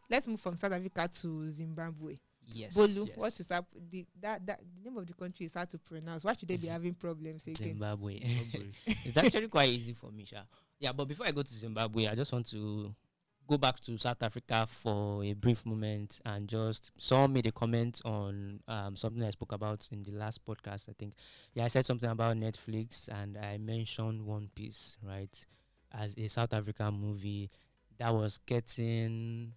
let's move from South Africa to Zimbabwe. Yes. Bolu, yes. what is up? The name of the country is hard to pronounce. Why should they be having problems again? Zimbabwe. It's actually quite easy for me, Sha. Yeah, but before I go to Zimbabwe, I just want to go back to South Africa for a brief moment and just someone made a comment on something I spoke about in the last podcast. I think, yeah, I said something about Netflix and I mentioned One Piece, right, as a South African movie that was getting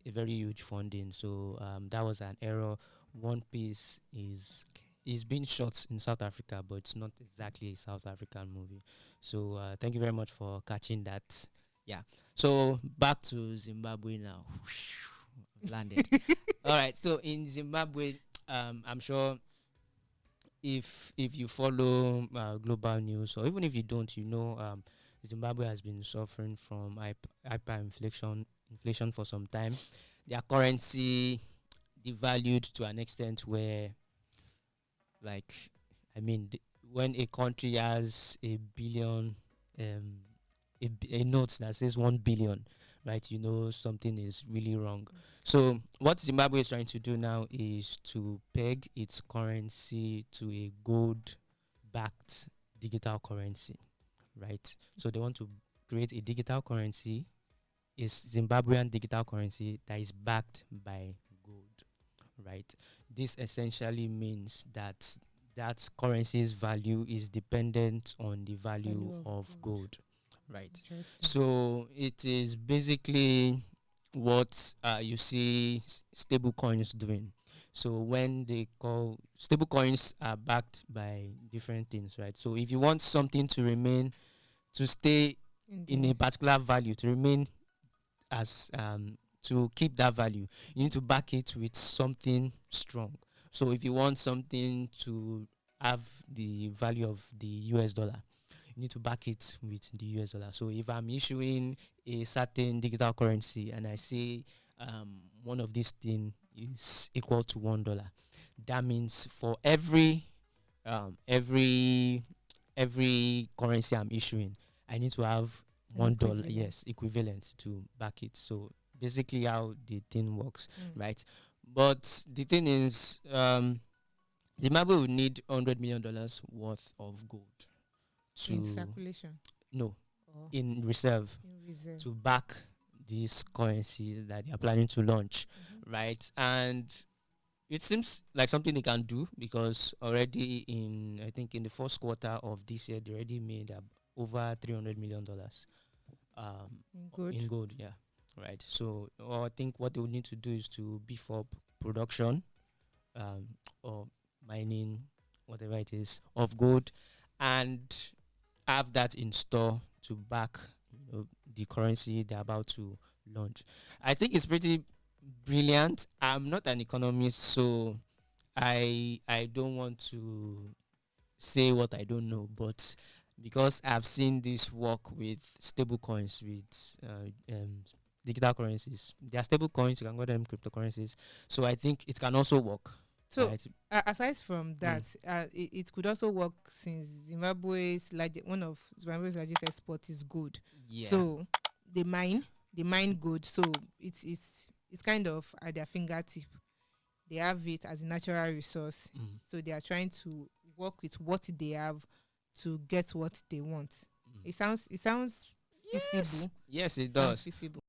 a very huge funding. So that was an error. One Piece is being shot in South Africa, but it's not exactly a South African movie. So thank you very much for catching that. Yeah. So back to Zimbabwe now. Landed. All right. So in Zimbabwe, I'm sure if you follow global news or even if you don't, Zimbabwe has been suffering from hyperinflation for some time. Their currency devalued to an extent where, like, I mean, when a country has a billion, a note that says 1 billion, right? You know something is really wrong. So what Zimbabwe is trying to do now is to peg its currency to a gold-backed digital currency, right? So they want to create a digital currency, is Zimbabwean digital currency that is backed by gold, right? This essentially means that that currency's value is dependent on the value of gold, right? So it is basically what you see stable coins doing. So when they call stable coins are backed by different things, right? So if you want something to remain to stay in a particular value, to remain as to keep that value, you need to back it with something strong. So if you want something to have the value of the US dollar, you need to back it with the US dollar. So if I'm issuing a certain digital currency and I say one of these things is equal to $1, that means for every currency I'm issuing, I need to have $1, yes, equivalent to back it. So basically how the thing works, right? But the thing is, Zimbabwe would need $100 million worth of gold in circulation. No, in reserve to back this currency that they are planning to launch, right? And it seems like something they can do because already I think in the first quarter of this year, they already made over $300 million in gold, yeah, right. So I think what they would need to do is to beef up production or mining, whatever it is, of gold, and have that in store to back the currency they're about to launch. I think it's pretty brilliant. I'm not an economist, so I don't want to say what I don't know, but because I've seen this work with stable coins, with digital currencies. They are stable coins, you can call them cryptocurrencies. So I think it can also work. So right? aside from that, it could also work since one of Zimbabwe's largest exports is gold. Yeah. So they mine gold. So it's kind of at their fingertip. They have it as a natural resource. So they are trying to work with what they have to get what they want. It sounds feasible. Yes, it does. Feasible.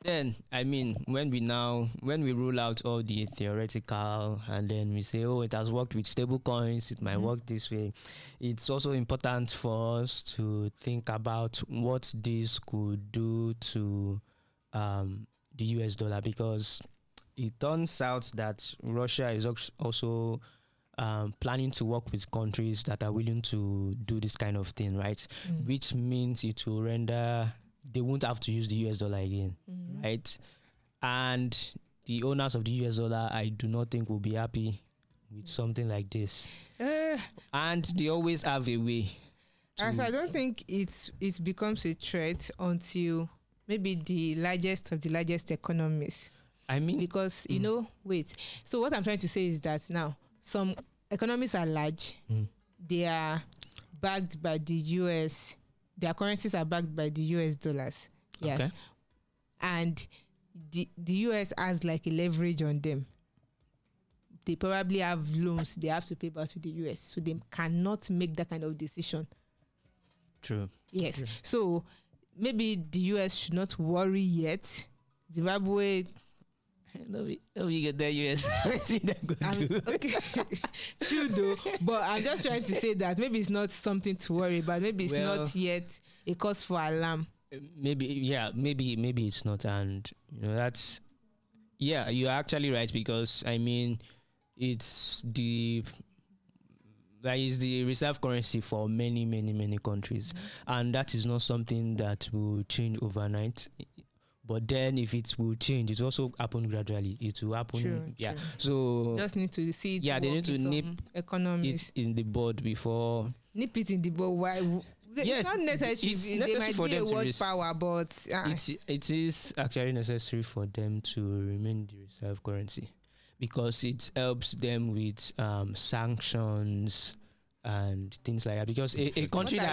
Then, I mean, when we rule out all the theoretical and then we say, oh, it has worked with stable coins, it might work this way, it's also important for us to think about what this could do to the US dollar, because it turns out that Russia is also planning to work with countries that are willing to do this kind of thing, right? Which means it will render they won't have to use the US dollar again, right? And the owners of the US dollar, I do not think will be happy with something like this. And they always have a way. As I don't think it becomes a threat until maybe the largest of the largest economies. I mean, because wait. So what I'm trying to say is that now some economies are large. They are backed by the US. Their currencies are backed by the US dollars. Yes. Okay. And the US has like a leverage on them. They probably have loans they have to pay back to the US. So they cannot make that kind of decision. True. Yes. True. So maybe the US should not worry yet. Zimbabwe. No, we get the US. Okay. True though. But I'm just trying to say that maybe it's not something to worry about. Maybe it's not yet a cause for alarm. Maybe it's not. And that's you're actually right, because I mean that is the reserve currency for many countries, and that is not something that will change overnight. But then, if it will change, it also happen gradually. It will happen. True. So just need to see it. Yeah, they need to nip economics it in the bud before. Nip it in the bud. Why? Yes, it's not necessary. It's they necessary might for be them a to word power, but it is actually necessary for them to remain the reserve currency, because it helps them with sanctions and things like that. Because a country that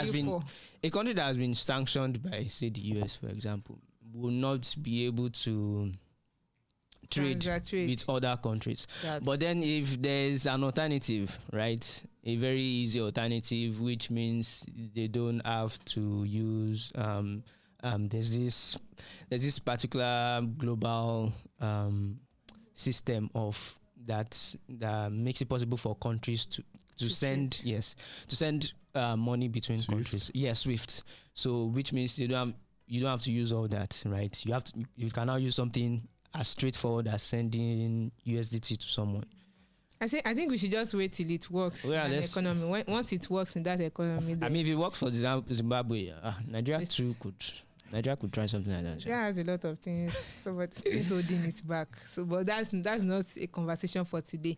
has been sanctioned by, say, the US, for example, will not be able to trade with other countries. But then if there's an alternative, right, a very easy alternative, which means they don't have to use there's this particular global system of that makes it possible for countries to send money between countries. SWIFT. So which means you don't have to use all that, right? You can now use something as straightforward as sending USDT to someone. I think we should just wait till it works in an economy. Once it works in that economy, I mean, if it works for Zimbabwe, Nigeria could try something like that. Nigeria has a lot of things, so but still holding it back. So, but that's not a conversation for today.